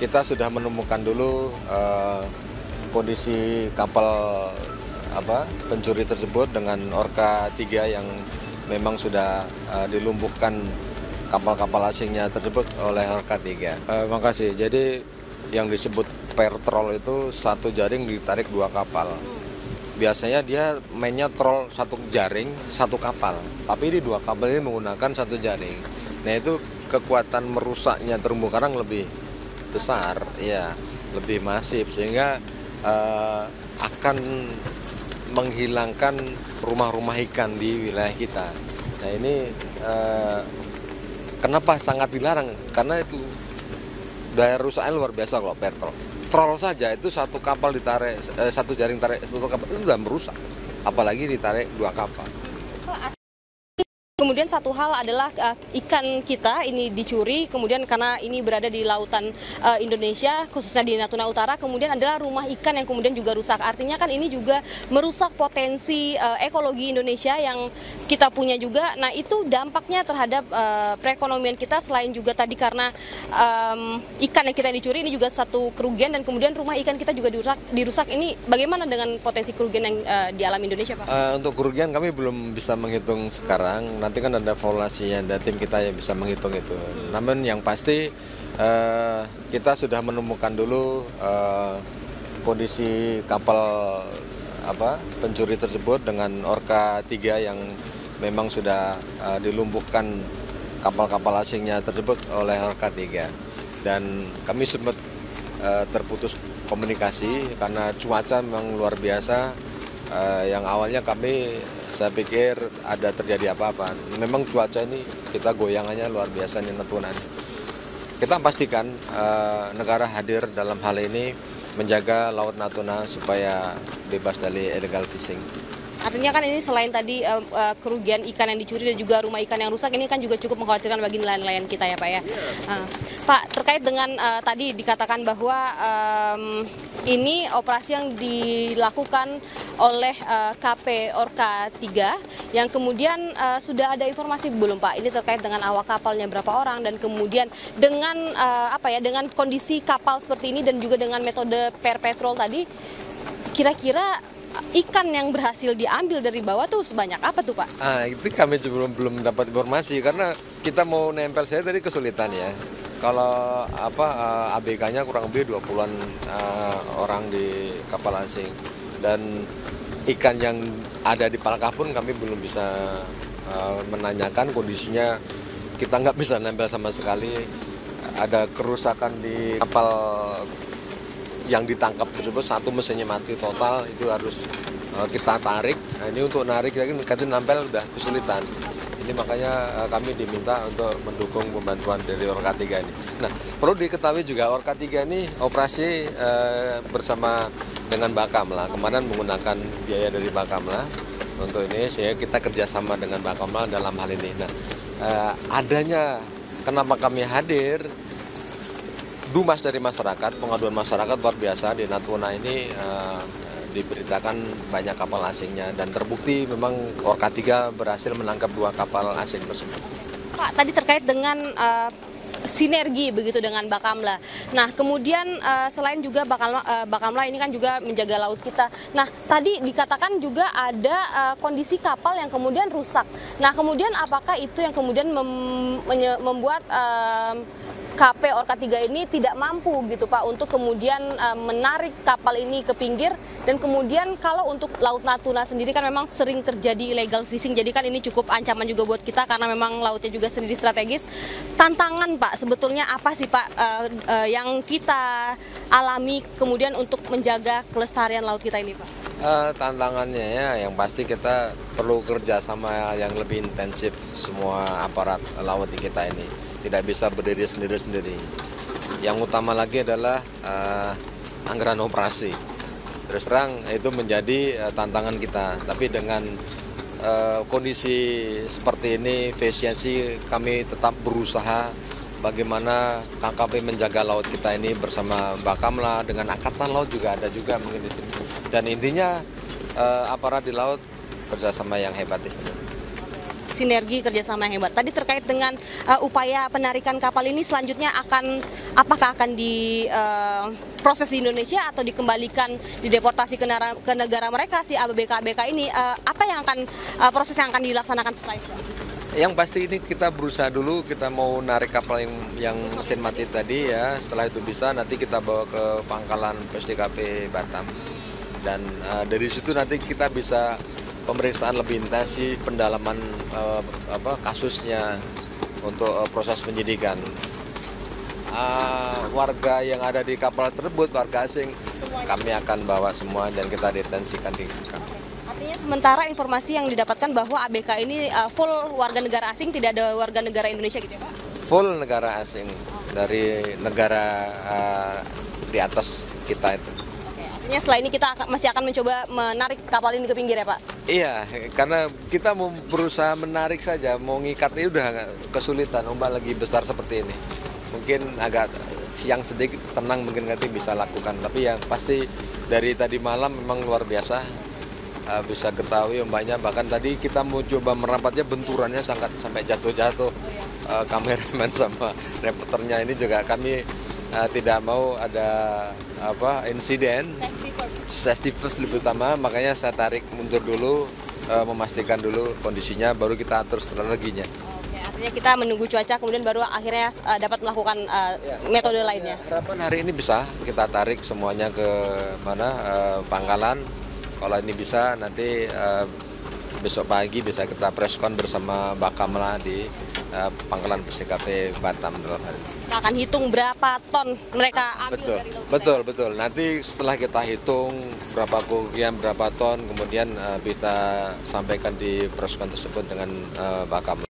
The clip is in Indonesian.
kita sudah menemukan dulu kondisi kapal pencuri tersebut dengan Orca 3 yang memang sudah dilumpuhkan kapal-kapal asingnya tersebut oleh Orca 3. Makasih. Jadi yang disebut pair troll itu satu jaring ditarik dua kapal. Biasanya dia mainnya troll satu jaring, satu kapal. Tapi ini dua kapal ini menggunakan satu jaring. Nah itu kekuatan merusaknya terumbu karang lebih besar, ya, lebih masif sehingga akan menghilangkan rumah-rumah ikan di wilayah kita. Nah ini kenapa sangat dilarang? Karena itu daya rusaknya luar biasa kalau pair troll. Troll saja itu satu kapal ditarik, satu jaring tarik satu kapal itu sudah merusak. Apalagi ditarik dua kapal. Kemudian satu hal adalah ikan kita ini dicuri, kemudian karena ini berada di lautan Indonesia, khususnya di Natuna Utara, kemudian adalah rumah ikan yang kemudian juga rusak. Artinya kan ini juga merusak potensi ekologi Indonesia yang kita punya juga. Nah itu dampaknya terhadap perekonomian kita, selain juga tadi karena ikan yang kita dicuri ini juga satu kerugian, dan kemudian rumah ikan kita juga dirusak. Ini bagaimana dengan potensi kerugian yang dialami Indonesia, Pak? Untuk kerugian kami belum bisa menghitung sekarang. Nanti kan ada evaluasinya, ada tim kita yang bisa menghitung itu. Namun yang pasti kita sudah menemukan dulu kondisi kapal pencuri tersebut dengan Orca 3 yang memang sudah dilumpuhkan kapal-kapal asingnya tersebut oleh Orca 3. Dan kami sempat terputus komunikasi karena cuaca memang luar biasa. Yang awalnya saya pikir ada terjadi apa-apa. Memang cuaca ini kita goyangannya luar biasa di Natuna. Kita pastikan negara hadir dalam hal ini menjaga Laut Natuna supaya bebas dari illegal fishing. Artinya kan ini selain tadi kerugian ikan yang dicuri dan juga rumah ikan yang rusak, ini kan juga cukup mengkhawatirkan bagi nelayan-nelayan kita ya Pak ya. Pak, terkait dengan tadi dikatakan bahwa ini operasi yang dilakukan oleh KP Orca 3 yang kemudian sudah ada informasi belum Pak? Ini terkait dengan awak kapalnya berapa orang, dan kemudian dengan dengan kondisi kapal seperti ini dan juga dengan metode pair patrol tadi, kira-kira ikan yang berhasil diambil dari bawah tuh sebanyak apa tuh Pak? Itu kami belum dapat informasi karena kita mau nempel saya tadi kesulitan ya. Kalau ABK-nya kurang lebih 20-an orang di kapal asing, dan ikan yang ada di palkah pun kami belum bisa menanyakan kondisinya. Kita nggak bisa nempel sama sekali. Ada kerusakan di kapal yang ditangkap tersebut, satu mesinnya mati total, itu harus kita tarik. Nah ini untuk narik lagi nanti nempel udah kesulitan. Ini makanya kami diminta untuk mendukung pembantuan dari Orca 3 ini. Nah perlu diketahui juga Orca 3 ini operasi bersama dengan Bakamla. Kemarin menggunakan biaya dari Bakamla untuk ini, sehingga kita kerjasama dengan Bakamla dalam hal ini. Nah adanya kenapa kami hadir, dumas dari masyarakat, pengaduan masyarakat luar biasa di Natuna ini diberitakan banyak kapal asingnya, dan terbukti memang Orca 3 berhasil menangkap 2 kapal asing tersebut. Pak, tadi terkait dengan sinergi begitu dengan Bakamla. Nah, kemudian selain juga Bakamla ini kan juga menjaga laut kita. Nah, tadi dikatakan juga ada kondisi kapal yang kemudian rusak. Nah, kemudian apakah itu yang kemudian membuat KP Orca 3 ini tidak mampu gitu Pak untuk kemudian menarik kapal ini ke pinggir, dan kemudian kalau untuk Laut Natuna sendiri kan memang sering terjadi illegal fishing, jadi kan ini cukup ancaman juga buat kita karena memang lautnya juga sendiri strategis. Tantangan Pak sebetulnya apa sih Pak yang kita alami kemudian untuk menjaga kelestarian laut kita ini Pak? Tantangannya ya yang pasti kita perlu kerja sama yang lebih intensif semua aparat laut di kita ini. Tidak bisa berdiri sendiri-sendiri. Yang utama lagi adalah anggaran operasi. Terus terang itu menjadi tantangan kita. Tapi dengan kondisi seperti ini, efisiensi, kami tetap berusaha bagaimana KKP menjaga laut kita ini bersama Bakamla, dengan Angkatan Laut juga ada juga mungkin di sini. Dan intinya aparat di laut kerjasama yang hebat di sini. sinergi kerjasama yang hebat. Tadi terkait dengan upaya penarikan kapal ini selanjutnya apakah akan proses di Indonesia atau dikembalikan dideportasi ke negara mereka si ABK ini, apa yang akan proses yang akan dilaksanakan setelah itu? Yang pasti ini kita berusaha dulu, kita mau narik kapal yang mesin mati tadi ya. Setelah itu bisa, nanti kita bawa ke pangkalan PSDKP Batam. Dan dari situ nanti kita bisa pemeriksaan lebih intensif, pendalaman kasusnya untuk proses penyidikan. Warga yang ada di kapal tersebut, warga asing, kami akan bawa semua dan kita detensikan di kapal. Artinya sementara informasi yang didapatkan bahwa ABK ini full warga negara asing, tidak ada warga negara Indonesia gitu ya Pak? Full negara asing dari negara di atas kita itu. Oke, artinya setelah ini kita masih akan mencoba menarik kapal ini ke pinggir ya Pak? Iya, karena kita mau berusaha menarik saja, mau ngikatnya udah kesulitan, ombak lagi besar seperti ini. Mungkin agak siang sedikit tenang mungkin nanti bisa lakukan, tapi yang pasti dari tadi malam memang luar biasa. Bisa ketahui ombaknya, bahkan tadi kita mau coba merapatnya benturannya sampai jatuh-jatuh. Kameramen sama reporternya ini juga kami tidak mau ada insiden, safety first lebih utama, makanya saya tarik mundur dulu, memastikan dulu kondisinya, baru kita atur strateginya. Oke, artinya kita menunggu cuaca kemudian baru akhirnya dapat melakukan metode lainnya. Harapan hari ini bisa kita tarik semuanya ke pangkalan. Kalau ini bisa, nanti besok pagi bisa kita preskon bersama Bakamla di pangkalan PSDKP Batam dalam hal ini. Kita akan hitung berapa ton mereka ambil dari laut. Betul. Nanti setelah kita hitung berapa kerugian, berapa ton, kemudian kita sampaikan di preskon tersebut dengan Bakamla.